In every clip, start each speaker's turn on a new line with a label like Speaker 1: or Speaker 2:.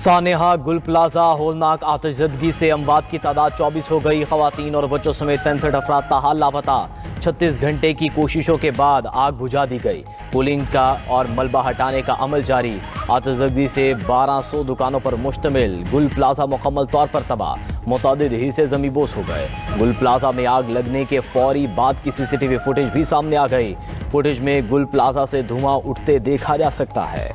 Speaker 1: सानेहा गुल प्लाजा होलनाक आतिशज़दगी से अमवात की तादाद 24 हो गई। खवातीन और बच्चों समेत 65 अफराद ताहाल लापता। 36 घंटे की कोशिशों के बाद आग बुझा दी गई। पुलिंग का और मलबा हटाने का अमल जारी। आतिशज़दगी से 1200 दुकानों पर मुश्तमिल गुल प्लाजा मुकम्मल तौर पर तबाह। मुतादिद हिस्से ज़मींबोस हो गए। गुल प्लाजा में आग लगने के फौरी बाद की सीसीटीवी फुटेज भी सामने आ गई। फुटेज में गुल प्लाजा से धुआं उठते देखा जा सकता है।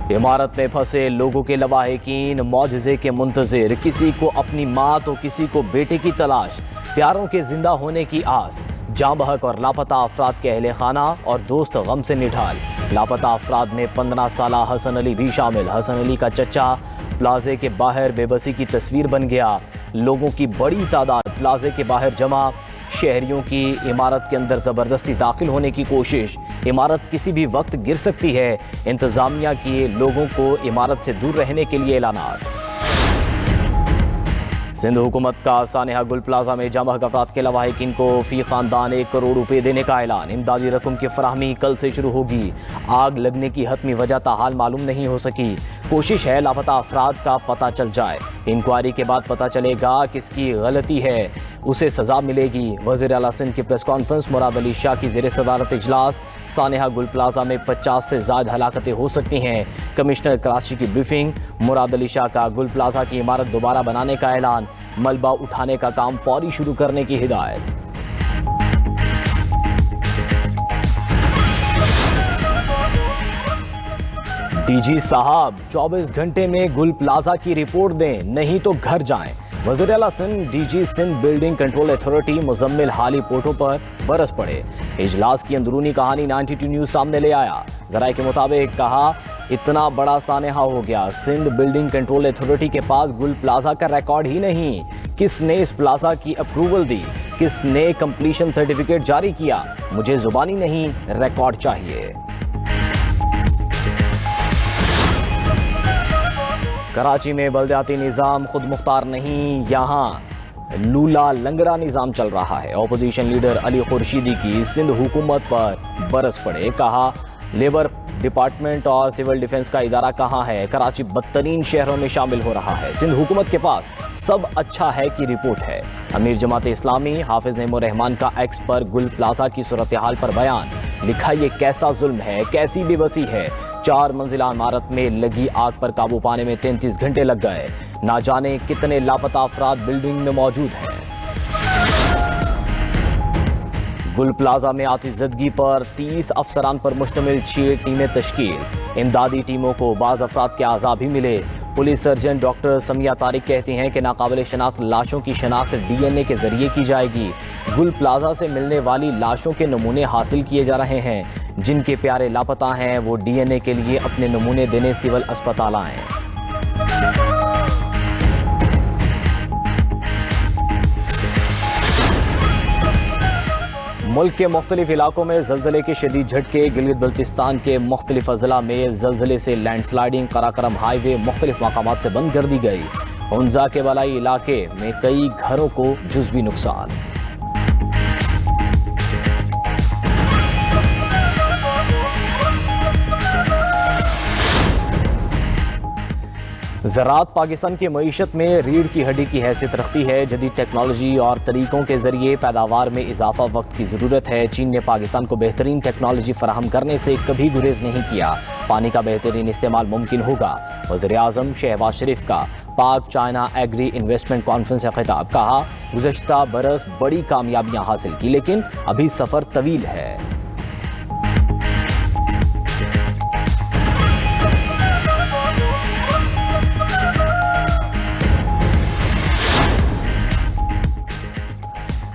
Speaker 1: इमारत में फंसे लोगों के लवाहिकीन मौजज़े के मुंतज़िर। किसी को अपनी माँ तो किसी को बेटे की तलाश। प्यारों के जिंदा होने की आस। जाँ बहक और लापता अफराद के अहले खाना और दोस्त गम से निढाल। लापता अफराद में 15 साला हसन अली भी शामिल। हसन अली का चचा प्लाजे के बाहर बेबसी की तस्वीर बन गया। लोगों की बड़ी तादाद प्लाजे के बाहर जमा। शहरियों की इमारत के अंदर ज़बरदस्ती दाखिल होने की कोशिश। इमारत किसी भी वक्त गिर सकती है। इंतज़ामिया किए लोगों को इमारत से दूर रहने के लिए ऐलानात। सिंध हुकूमत का सानेहा गुल प्लाजा में जामह अफराद के लवाहिकीन को फी खानदान 1 करोड़ रुपए देने का ऐलान। इमदादी रकम की फराहमी कल से शुरू होगी। आग लगने की हतमी वजह ताहाल मालूम नहीं हो सकी। कोशिश है लापता अफराद का पता चल जाए। इंक्वायरी के बाद पता चलेगा किसकी गलती है, उसे सजा मिलेगी। वज़ीर आला सिंध की प्रेस कॉन्फ्रेंस। मुराद अली शाह की ज़ेर सदारत इजलास। सानेहा गुल प्लाजा में 50 से ज़्यादा हलाकतें हो सकती हैं। कमिश्नर कराची की ब्रीफिंग। मुराद अली शाह का गुल प्लाजा की इमारत दोबारा बनाने का ऐलान। मलबा उठाने का काम फौरी शुरू करने की हिदायत। डीजी साहब 24 घंटे में गुल प्लाजा की रिपोर्ट दें, नहीं तो घर जाएं। वज़ीर आला Sindh DG Sindh building control authority Muzammil हाली पोटों पर बरस पड़े। इजलास की अंदरूनी कहानी 92 न्यूज़ सामने ले आया। ज़राए के मुताबिक कहा, इतना बड़ा सानेहा हो गया, सिंध बिल्डिंग कंट्रोल अथॉरिटी के पास गुल प्लाजा का रिकॉर्ड ही नहीं। किसने इस प्लाजा की अप्रूवल दी, किसने कंप्लीशन सर्टिफिकेट जारी किया, मुझे जुबानी नहीं रिकॉर्ड चाहिए। कराची में बल्दियाती निज़ाम खुद मुख्तार नहीं, यहाँ लूला लंगड़ा निज़ाम चल रहा है। अपोजिशन लीडर अली खुर्शीदी की सिंध हुकूमत पर बरस पड़े। कहा, लेबर डिपार्टमेंट और सिविल डिफेंस का इदारा कहाँ है? कराची बदतरीन शहरों में शामिल हो रहा है। सिंध हुकूमत के पास सब अच्छा है की रिपोर्ट है। अमीर जमात इस्लामी हाफिज नईमुर रहमान का एक्स पर गुल प्लाजा की सूरत हाल पर बयान। लिखा, ये कैसा जुल्म है, कैसी बेबसी है। 4 मंजिला इमारत में लगी आग पर काबू पाने में 33 घंटे लग गए। ना जाने कितने लापता अफराद बिल्डिंग में मौजूद हैं। गुल प्लाजा में आतिशज़दगी पर 30 अफसरान पर मुश्तमिल 6 टीमें तश्कील। इमदादी टीमों को बाज़ अफराद के आज़ा भी मिले। Police surgeon doctor Samiya Tariq कहती हैं कि नाकाबिल शनाख्त लाशों की शनाख्त DNA के जरिए की जाएगी। गुल प्लाजा से मिलने वाली लाशों के नमूने हासिल किए जा रहे हैं। जिनके प्यारे लापता हैं वो DNA के लिए अपने नमूने देने सिविल अस्पताल आएँ। मुल्क के मुख्तलिफ इलाकों में ज़लज़ले के शदीद झटके। गिलगित बल्तिस्तान के मुख्तलिफ अज़ला में ज़लज़ले से लैंडस्लाइडिंग। कराकरम हाईवे मुख्तलिफ मकामात से बंद कर दी गई। हुंजा के बलाई इलाके में कई घरों को जुज़वी नुकसान। ज़राअत पाकिस्तान की मईशत में रीढ़ की हड्डी की हैसियत रखती है। जदीद टेक्नोलॉजी और तरीक़ों के ज़रिए पैदावार में इजाफा वक्त की ज़रूरत है। चीन ने पाकिस्तान को बेहतरीन टेक्नोलॉजी फराहम करने से कभी गुरेज नहीं किया। पानी का बेहतरीन इस्तेमाल मुमकिन होगा। वज़ीर आज़म शहबाज शरीफ का पाक चाइना एग्री इन्वेस्टमेंट कॉन्फ्रेंस से खिताब। कहा, गुज़श्ता बरस बड़ी कामयाबियाँ हासिल की, लेकिन अभी सफ़र तवील है।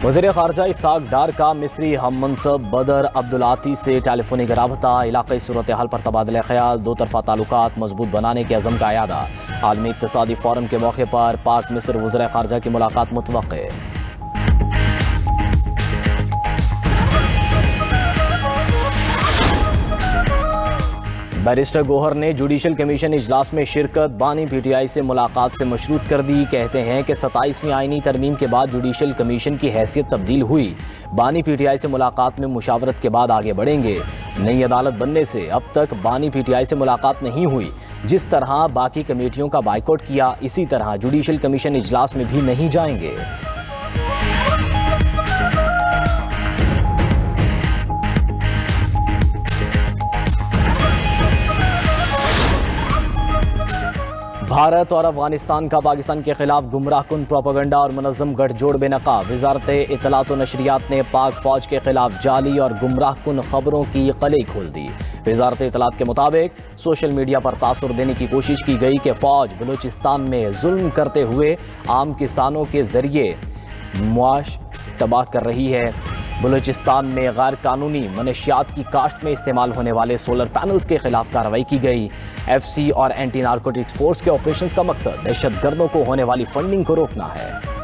Speaker 1: वज़ीर ख़ारजा इसाक डार का मिस्री हम मनसब बदर अब्दुलाती से टेलीफोनिक राबता। इलाक़ाई सूरत हाल पर तबादला ख्याल। दो तरफ़ा ताल्लुकात मजबूत बनाने के अज़म का यादा। आलमी इक़्तिसादी फ़ोरम के मौके पर पाक मिस्र वज़ीर ख़ारजा की मुलाकात मुतवक्के। बैरिस्टर गोहर ने जुडिशल कमीशन इजलास में शिरकत। बानी PTI से मुलाकात से मशरूत कर दी। कहते हैं कि 27वीं आईनी तरमीम के बाद जुडिशल कमीशन की हैसियत तब्दील हुई। बानी PTI से मुलाकात में मुशावरत के बाद आगे बढ़ेंगे। नई अदालत बनने से अब तक बानी पीटीआई से मुलाकात नहीं हुई। जिस तरह बाकी कमेटियों का बाइकआउट किया, इसी तरह जुडिशल कमीशन इजलास में भी नहीं जाएंगे। भारत और अफगानिस्तान का पाकिस्तान के खिलाफ गुमराहकुन प्रोपेगेंडा और मुनज़्ज़म गठजोड़ बेनकाब। वज़ारत इत्तलात व नशरियात ने पाक फ़ौज के खिलाफ जाली और गुमराहकुन खबरों की कलई खोल दी। वज़ारत इत्तलात के मुताबिक सोशल मीडिया पर तासुर देने की कोशिश की गई कि फ़ौज बलूचिस्तान में जुल्म करते हुए आम किसानों के जरिए मुआश तबाह कर रही है। बलूचिस्तान में गैर कानूनी मनशियात की काश्त में इस्तेमाल होने वाले सोलर पैनल्स के खिलाफ कार्रवाई की गई। एफसी और एंटी नारकोटिक्स फोर्स के ऑपरेशंस का मकसद दहशतगर्दों को होने वाली फंडिंग को रोकना है।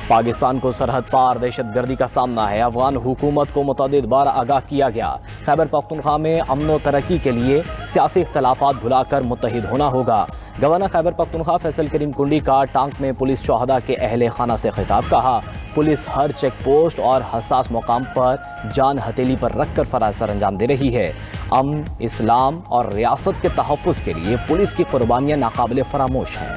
Speaker 1: पाकिस्तान को सरहद पार दहशतगर्दी का सामना है। अफगान हुकूमत को मुतअद्दिद बार आगाह किया गया। खैबर पख्तूनख्वा में अमन व तरक्की के लिए सियासी इख्तलाफात भुलाकर मुत्तहिद होना होगा। गवर्नर खैबर पख्तूनख्वा फैसल करीम कुंडी का टांक में पुलिस शोहदा के अहले खाना से खिताब। कहा, पुलिस हर चेक पोस्ट और हसास मुकाम पर जान हथेली पर रखकर फराज सर अंजाम दे रही है। अमन, इस्लाम और रियासत के तहफ़्फ़ुज़ के लिए पुलिस की कुर्बानियाँ नाकाबिले फरामोश हैं।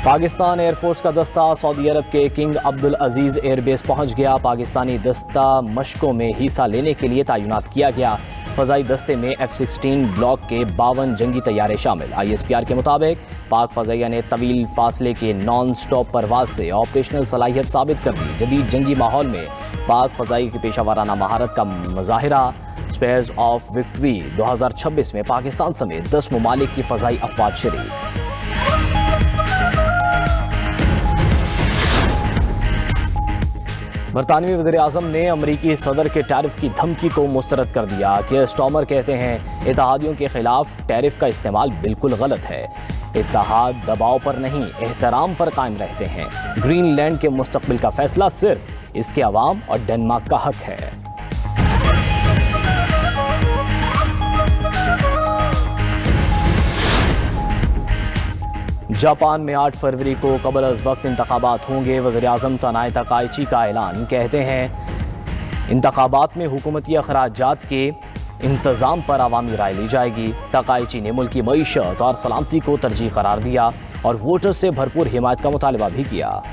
Speaker 1: पाकिस्तान एयरफोर्स का दस्ता सऊदी अरब के किंग अब्दुल अजीज़ एयरबेस पहुंच गया। पाकिस्तानी दस्ता मशकों में हिस्सा लेने के लिए तैनात किया गया। फ़ज़ाई दस्ते में F-16 ब्लॉक के 52 जंगी तैयारे शामिल। ISPR के मुताबिक पाक फ़ज़ाइया ने तवील फासले के नॉन स्टॉप परवाज से ऑपरेशनल सलाहियत साबित कर दी। जदीद जंगी माहौल में पाक फ़ज़ाई की पेशावराना महारत का मुज़ाहिरा। स्पेयर्स ऑफ विक्ट्री 2026 में पाकिस्तान समेत 10 ममालिक की फ़ज़ाई अफ़वाज शरीक। बरतानवी वज़ीर-ए-आज़म ने अमरीकी सदर के टैरिफ की धमकी को मुस्तरद कर दिया। कि स्टॉमर कहते हैं इत्तेहादियों के खिलाफ टैरिफ का इस्तेमाल बिल्कुल गलत है। इत्तेहाद दबाव पर नहीं, एहतराम पर कायम रहते हैं। ग्रीनलैंड के मुस्तकबिल का फैसला सिर्फ इसके अवाम और डेनमार्क का हक है। जापान में 8 फरवरी को कबल अज़ वक्त इंतखाबात होंगे। वज़ीर-ए-आज़म सनाए तकाइची का ऐलान। कहते हैं इंतखाबात में हुकूमती अखराजात के इंतज़ाम पर अवामी राय ली जाएगी। तकाइची ने मुल्की मईशत और सलामती को तरजीह करार दिया और वोटर्स से भरपूर हिमायत का मुतालबा भी किया।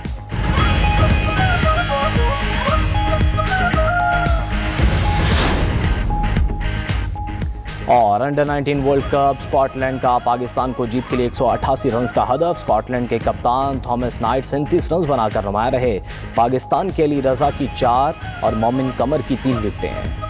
Speaker 1: और अंडर 19 वर्ल्ड कप स्कॉटलैंड का पाकिस्तान को जीत के लिए 188 रन का हदफ। स्कॉटलैंड के कप्तान थॉमस नाइट 37 रन बनाकर नुमाया रहे। पाकिस्तान के लिए रजा की 4 और मोमिन कमर की 3 विकेटें हैं।